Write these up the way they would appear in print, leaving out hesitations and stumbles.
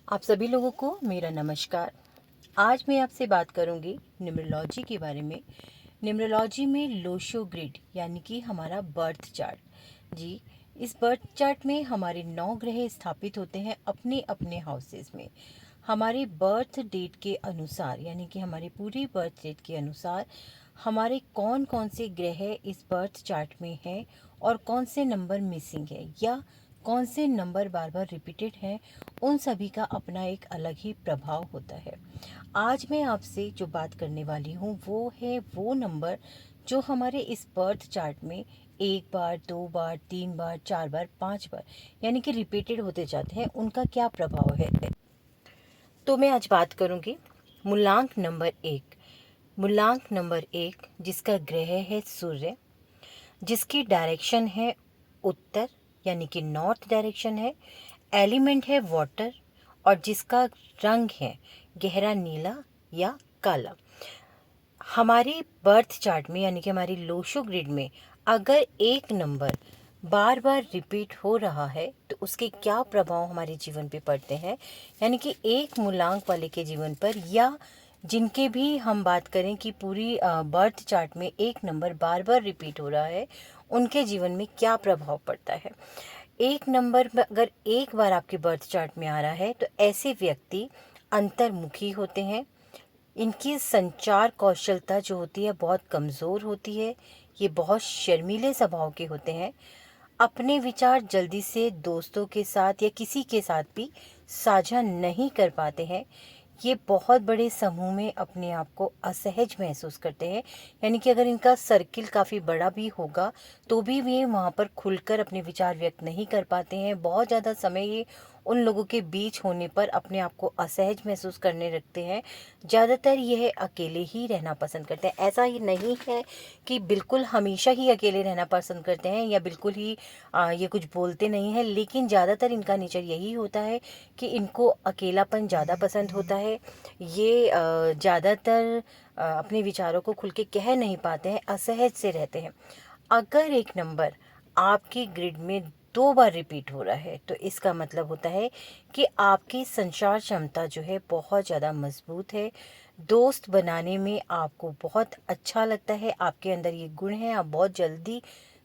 आप सभी लोगों को मेरा नमस्कार। आज मैं आपसे बात करूंगी न्यूमरोलॉजी के बारे में। न्यूमरोलॉजी में लोशो ग्रिड यानी कि हमारा बर्थ चार्ट। जी, इस बर्थ चार्ट में हमारे 9 ग्रह स्थापित होते हैं अपने अपने हाउसेस में। हमारे बर्थ डेट के अनुसार यानी कि हमारी पूरी बर्थ डेट के अनुसार हमारे कौन कौन से ग्रह इस बर्थ चार्ट में हैं और कौन से नंबर मिसिंग है या कौन से नंबर बार बार रिपीटेड हैं, उन सभी का अपना एक अलग ही प्रभाव होता है। आज मैं आपसे जो बात करने वाली हूँ वो है वो नंबर जो हमारे इस बर्थ चार्ट में एक बार, दो बार, तीन बार, चार बार, पांच बार यानी कि रिपीटेड होते जाते हैं, उनका क्या प्रभाव है। तो मैं आज बात करूँगी मूलांक नंबर एक। मूलांक नंबर एक जिसका ग्रह है सूर्य, जिसकी डायरेक्शन है उत्तर यानी कि नॉर्थ डायरेक्शन है, एलिमेंट है वाटर और जिसका रंग है गहरा नीला या काला। हमारे बर्थ चार्ट में यानी कि हमारी लोशो ग्रिड में अगर एक नंबर बार बार रिपीट हो रहा है तो उसके क्या प्रभाव हमारे जीवन पे पड़ते हैं, यानी कि एक मूलांक वाले के जीवन पर या जिनके भी हम बात करें कि पूरी बर्थ चार्ट में एक नंबर बार बार रिपीट हो रहा है, उनके जीवन में क्या प्रभाव पड़ता है। एक नंबर अगर एक बार आपके बर्थ चार्ट में आ रहा है तो ऐसे व्यक्ति अंतर्मुखी होते हैं। इनकी संचार कौशलता जो होती है बहुत कमज़ोर होती है। ये बहुत शर्मीले स्वभाव के होते हैं। अपने विचार जल्दी से दोस्तों के साथ या किसी के साथ भी साझा नहीं कर पाते हैं। ये बहुत बड़े समूह में अपने आप को असहज महसूस करते हैं, यानी कि अगर इनका सर्किल काफ़ी बड़ा भी होगा तो भी वे वहाँ पर खुलकर अपने विचार व्यक्त नहीं कर पाते हैं। बहुत ज़्यादा समय ये उन लोगों के बीच होने पर अपने आप को असहज महसूस करने लगते हैं। ज़्यादातर यह अकेले ही रहना पसंद करते हैं। ऐसा ही नहीं है कि बिल्कुल हमेशा ही अकेले रहना पसंद करते हैं या बिल्कुल ही ये कुछ बोलते नहीं हैं, लेकिन ज़्यादातर इनका नेचर यही होता है कि इनको अकेलापन ज़्यादा पसंद होता है। ये ज़्यादातर अपने विचारों को खुल के कह नहीं पाते हैं, असहज से रहते हैं। अगर एक नंबर आपकी ग्रिड में दो बार रिपीट हो रहा है तो इसका मतलब होता है कि आपकी संचार क्षमता जो है बहुत ज़्यादा मजबूत है। दोस्त बनाने में आपको बहुत अच्छा लगता है, आपके अंदर ये गुण है, आप बहुत जल्दी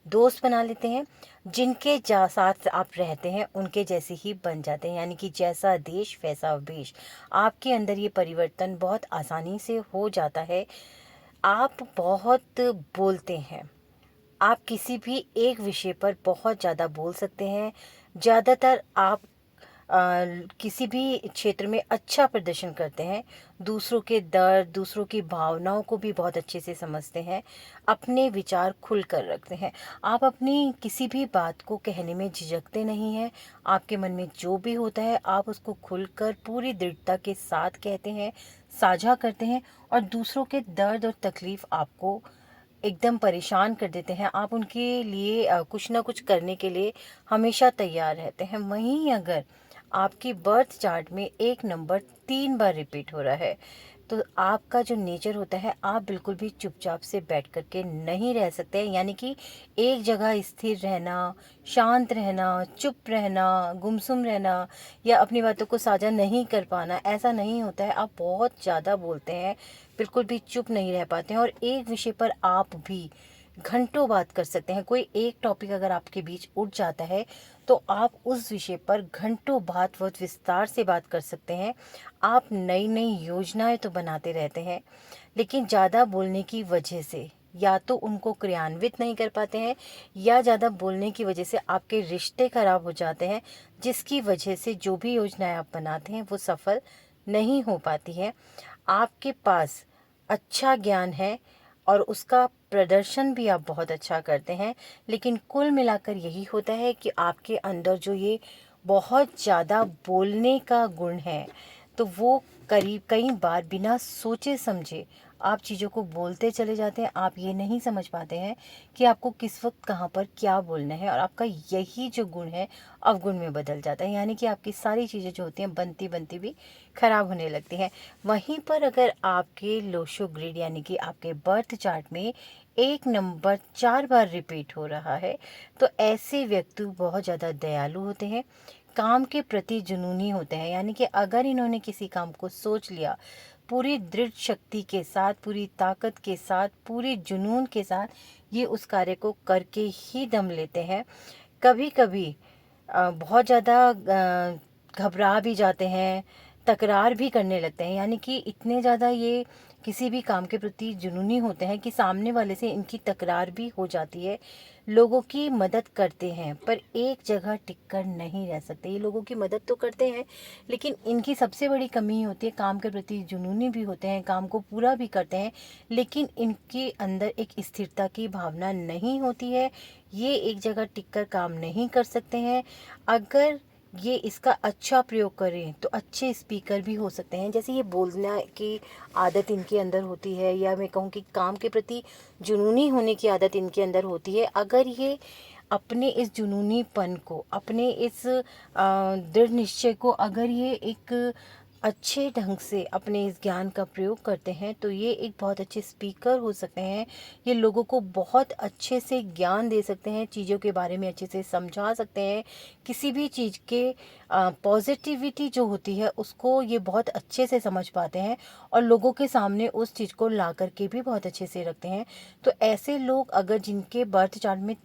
दोस्त बना लेते हैं। जिनके साथ आप रहते हैं उनके जैसे ही बन जाते हैं, यानी कि जैसा देश वैसा वेश। आपके अंदर ये परिवर्तन बहुत आसानी से हो जाता है। आप बहुत बोलते हैं, आप किसी भी एक विषय पर बहुत ज़्यादा बोल सकते हैं। ज़्यादातर आप किसी भी क्षेत्र में अच्छा प्रदर्शन करते हैं। दूसरों के दर्द, दूसरों की भावनाओं को भी बहुत अच्छे से समझते हैं। अपने विचार खुल कर रखते हैं। आप अपनी किसी भी बात को कहने में झिझकते नहीं हैं। आपके मन में जो भी होता है आप उसको खुलकर पूरी दृढ़ता के साथ कहते हैं, साझा करते हैं और दूसरों के दर्द और तकलीफ़ आपको एकदम परेशान कर देते हैं। आप उनके लिए कुछ ना कुछ करने के लिए हमेशा तैयार रहते हैं। वहीं अगर आपकी बर्थ चार्ट में एक नंबर तीन बार रिपीट हो रहा है तो आपका जो नेचर होता है, आप बिल्कुल भी चुपचाप से बैठ कर के नहीं रह सकते हैं, यानी कि एक जगह स्थिर रहना, शांत रहना, चुप रहना, गुमसुम रहना या अपनी बातों को साझा नहीं कर पाना, ऐसा नहीं होता है। आप बहुत ज़्यादा बोलते हैं, बिल्कुल भी चुप नहीं रह पाते हैं और एक विषय पर आप भी घंटों बात कर सकते हैं। कोई एक टॉपिक अगर आपके बीच उठ जाता है तो आप उस विषय पर घंटों बात बहुत विस्तार से बात कर सकते हैं। आप नई नई योजनाएं तो बनाते रहते हैं, लेकिन ज़्यादा बोलने की वजह से या तो उनको क्रियान्वित नहीं कर पाते हैं या ज़्यादा बोलने की वजह से आपके रिश्ते खराब हो जाते हैं, जिसकी वजह से जो भी योजनाएं आप बनाते हैं वो सफल नहीं हो पाती है। आपके पास अच्छा ज्ञान है और उसका प्रदर्शन भी आप बहुत अच्छा करते हैं, लेकिन कुल मिलाकर यही होता है कि आपके अंदर जो ये बहुत ज़्यादा बोलने का गुण है तो वो करीब कई बार बिना सोचे समझे आप चीज़ों को बोलते चले जाते हैं। आप ये नहीं समझ पाते हैं कि आपको किस वक्त कहाँ पर क्या बोलना है और आपका यही जो गुण है अवगुण में बदल जाता है, यानी कि आपकी सारी चीज़ें जो होती हैं बनती बनती भी खराब होने लगती हैं। वहीं पर अगर आपके लोशो ग्रिड यानी कि आपके बर्थ चार्ट में एक नंबर चार बार रिपीट हो रहा है तो ऐसे व्यक्ति बहुत ज़्यादा दयालु होते हैं, काम के प्रति जुनूनी होते हैं, यानी कि अगर इन्होंने किसी काम को सोच लिया पूरी दृढ़ शक्ति के साथ, पूरी ताकत के साथ, पूरे जुनून के साथ, ये उस कार्य को करके ही दम लेते हैं। कभी कभी बहुत ज़्यादा घबरा भी जाते हैं, तकरार भी करने लगते हैं, यानी कि इतने ज़्यादा ये किसी भी काम के प्रति जुनूनी होते हैं कि सामने वाले से इनकी तकरार भी हो जाती है। लोगों की मदद करते हैं पर एक जगह टिककर नहीं रह सकते। ये लोगों की मदद तो करते हैं, लेकिन इनकी सबसे बड़ी कमी होती है, काम के प्रति जुनूनी भी होते हैं, काम को पूरा भी करते हैं, लेकिन इनके अंदर एक स्थिरता की भावना नहीं होती है। ये एक जगह टिककर काम नहीं कर सकते हैं। अगर ये इसका अच्छा प्रयोग करें तो अच्छे स्पीकर भी हो सकते हैं। जैसे ये बोलना की आदत इनके अंदर होती है, या मैं कहूँ कि काम के प्रति जुनूनी होने की आदत इनके अंदर होती है। अगर ये अपने इस जुनूनीपन को, अपने इस दृढ़ निश्चय को अगर ये एक अच्छे ढंग से अपने इस ज्ञान का प्रयोग करते हैं तो ये एक बहुत अच्छे स्पीकर हो सकते हैं। ये लोगों को बहुत अच्छे से ज्ञान दे सकते हैं, चीज़ों के बारे में अच्छे से समझा सकते हैं। किसी भी चीज़ के पॉजिटिविटी जो होती है उसको ये बहुत अच्छे से समझ पाते हैं और लोगों के सामने उस चीज़ को ला करके भी बहुत अच्छे से रखते हैं। तो ऐसे लोग अगर जिनके बर्थ चार्ट में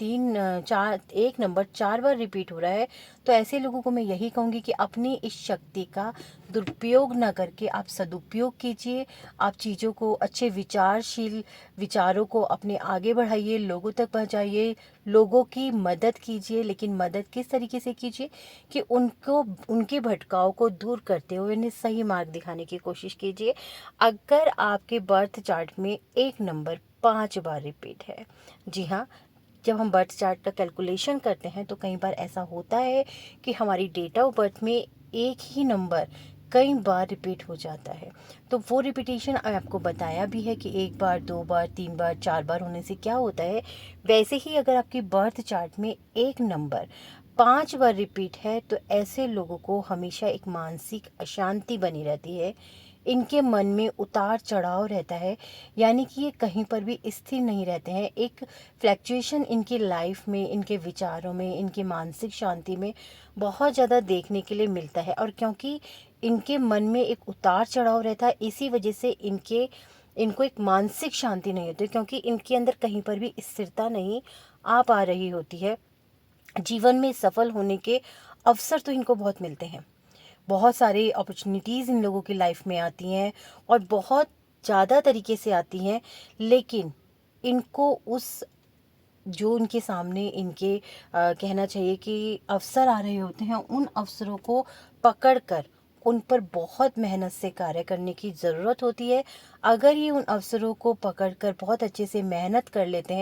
एक नंबर 4 बार रिपीट हो रहा है, तो ऐसे लोगों को मैं यही कहूँगी कि अपनी इस शक्ति का दुरुपयोग ना करके आप सदुपयोग कीजिए। आप चीज़ों को, अच्छे विचारशील विचारों को अपने आगे बढ़ाइए, लोगों तक पहुँचाइए, लोगों की मदद कीजिए, लेकिन मदद किस तरीके से कीजिए कि उनको, उनके भटकाव को दूर करते हुए उन्हें सही मार्ग दिखाने की कोशिश कीजिए। अगर आपके बर्थ चार्ट में एक नंबर 5 बार रिपीट है, जी हाँ, जब हम बर्थ चार्ट का कैलकुलेशन करते हैं तो कई बार ऐसा होता है कि हमारी डेट ऑफ बर्थ में एक ही नंबर कई बार रिपीट हो जाता है। तो वो रिपीटेशन आपको बताया भी है कि एक बार, 2 बार, 3 बार, 4 बार होने से क्या होता है। वैसे ही अगर आपकी बर्थ चार्ट में एक नंबर 5 बार रिपीट है तो ऐसे लोगों को हमेशा एक मानसिक अशांति बनी रहती है। इनके मन में उतार चढ़ाव रहता है, यानी कि ये कहीं पर भी स्थिर नहीं रहते हैं। एक फ्लैक्चुएशन इनकी लाइफ में, इनके विचारों में, इनकी मानसिक शांति में बहुत ज़्यादा देखने के लिए मिलता है। और क्योंकि इनके मन में एक उतार चढ़ाव रहता है, इसी वजह से इनको एक मानसिक शांति नहीं होती, क्योंकि इनके अंदर कहीं पर भी स्थिरता नहीं आ पा रही होती है। जीवन में सफल होने के अवसर तो इनको बहुत मिलते हैं, बहुत सारे अपॉर्चुनिटीज़ इन लोगों की लाइफ में आती हैं और बहुत ज़्यादा तरीके से आती हैं, लेकिन इनको उस, जो उनके सामने इनके कहना चाहिए कि अवसर आ रहे होते हैं, उन अवसरों को पकड़कर उन पर बहुत मेहनत से कार्य करने की ज़रूरत होती है। अगर ये उन अवसरों को पकड़कर बहुत अच्छे से मेहनत कर लेते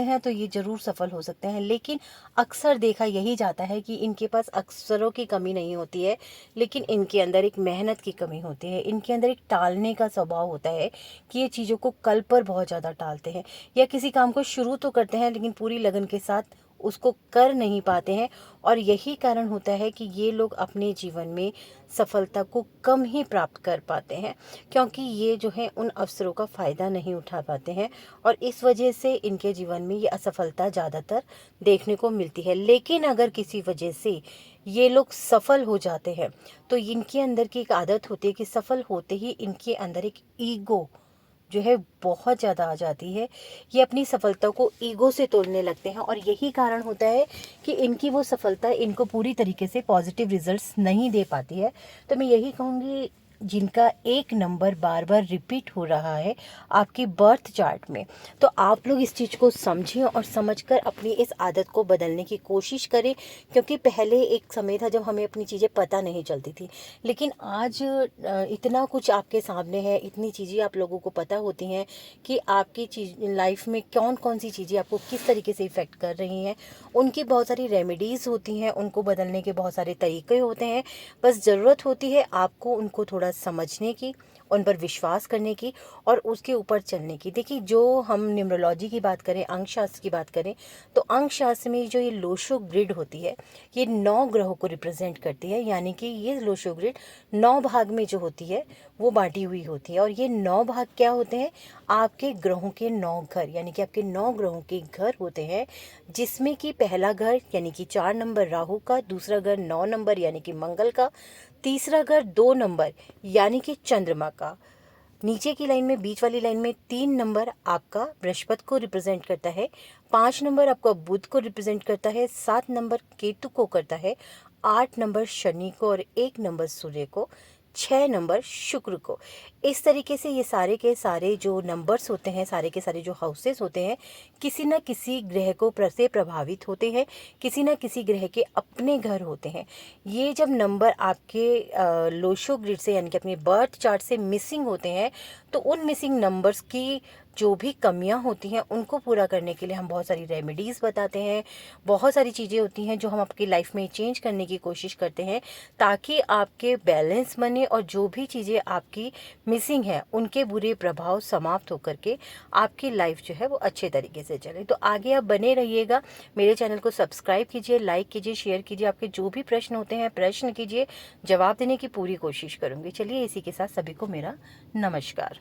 हैं तो ये ज़रूर सफल हो सकते हैं। लेकिन अक्सर देखा यही जाता है कि इनके पास अवसरों की कमी नहीं होती है, लेकिन इनके अंदर एक मेहनत की कमी होती है। इनके अंदर एक टालने का स्वभाव होता है कि ये चीज़ों को कल पर बहुत ज़्यादा टालते हैं, या किसी काम को शुरू तो करते हैं लेकिन पूरी लगन के साथ उसको कर नहीं पाते हैं। और यही कारण होता है कि ये लोग अपने जीवन में सफलता को कम ही प्राप्त कर पाते हैं, क्योंकि ये जो है उन अवसरों का फ़ायदा नहीं उठा पाते हैं और इस वजह से इनके जीवन में ये असफलता ज़्यादातर देखने को मिलती है। लेकिन अगर किसी वजह से ये लोग सफल हो जाते हैं तो इनके अंदर की एक आदत होती है कि सफल होते ही इनके अंदर एक ईगो जो है बहुत ज़्यादा आ जाती है। ये अपनी सफलता को ईगो से तोड़ने लगते हैं और यही कारण होता है कि इनकी वो सफलता इनको पूरी तरीके से पॉजिटिव रिजल्ट्स नहीं दे पाती है। तो मैं यही कहूँगी, जिनका एक नंबर बार बार रिपीट हो रहा है आपकी बर्थ चार्ट में, तो आप लोग इस चीज़ को समझें और समझकर अपनी इस आदत को बदलने की कोशिश करें। क्योंकि पहले एक समय था जब हमें अपनी चीज़ें पता नहीं चलती थी, लेकिन आज इतना कुछ आपके सामने है, इतनी चीज़ें आप लोगों को पता होती हैं कि आपकी चीज़ लाइफ में कौन कौन सी चीज़ें आपको किस तरीके से इफ़ेक्ट कर रही हैं। उनकी बहुत सारी रेमेडीज़ होती हैं, उनको बदलने के बहुत सारे तरीके होते हैं। बस ज़रूरत होती है आपको उनको थोड़ा समझने की, उन पर विश्वास करने की और उसके ऊपर चलने की। देखिए, जो हम न्यूमरोलॉजी की बात करें, अंक शास्त्र की बात करें, तो अंक शास्त्र में जो ये लोशो ग्रिड होती है, ये 9 ग्रहों को रिप्रेजेंट करती है। यानी कि ये लोशो ग्रिड 9 भाग में जो होती है वो बांटी हुई होती है। और ये 9 भाग क्या होते हैं? आपके ग्रहों के 9 घर, यानी कि आपके 9 ग्रहों के घर होते हैं, जिसमें कि पहला घर यानी कि 4 नंबर राहु का, दूसरा घर 9 नंबर यानी कि मंगल का, तीसरा घर 2 नंबर यानी कि चंद्रमा का, नीचे की लाइन में, बीच वाली लाइन में 3 नंबर आपका बृहस्पति को रिप्रेजेंट करता है, 5 नंबर आपका बुध को रिप्रेजेंट करता है, 7 नंबर केतु को करता है, 8 नंबर शनि को और 1 नंबर सूर्य को, 6 नंबर शुक्र को। इस तरीके से ये सारे के सारे जो नंबर्स होते हैं, सारे के सारे जो हाउसेस होते हैं, किसी न किसी ग्रह को से प्रभावित होते हैं, किसी न किसी ग्रह के अपने घर होते हैं। ये जब नंबर आपके लोशो ग्रिड से यानी कि अपने बर्थ चार्ट से मिसिंग होते हैं, तो उन मिसिंग नंबर्स की जो भी कमियां होती हैं उनको पूरा करने के लिए हम बहुत सारी रेमेडीज़ बताते हैं। बहुत सारी चीज़ें होती हैं जो हम आपकी लाइफ में चेंज करने की कोशिश करते हैं, ताकि आपके बैलेंस बने और जो भी चीज़ें आपकी मिसिंग है उनके बुरे प्रभाव समाप्त होकर के आपकी लाइफ जो है वो अच्छे तरीके से चले। तो आगे आप बने रहिएगा, मेरे चैनल को सब्सक्राइब कीजिए, लाइक कीजिए, शेयर कीजिए। आपके जो भी प्रश्न होते हैं प्रश्न कीजिए, जवाब देने की पूरी कोशिश करूँगी। चलिए, इसी के साथ सभी को मेरा नमस्कार।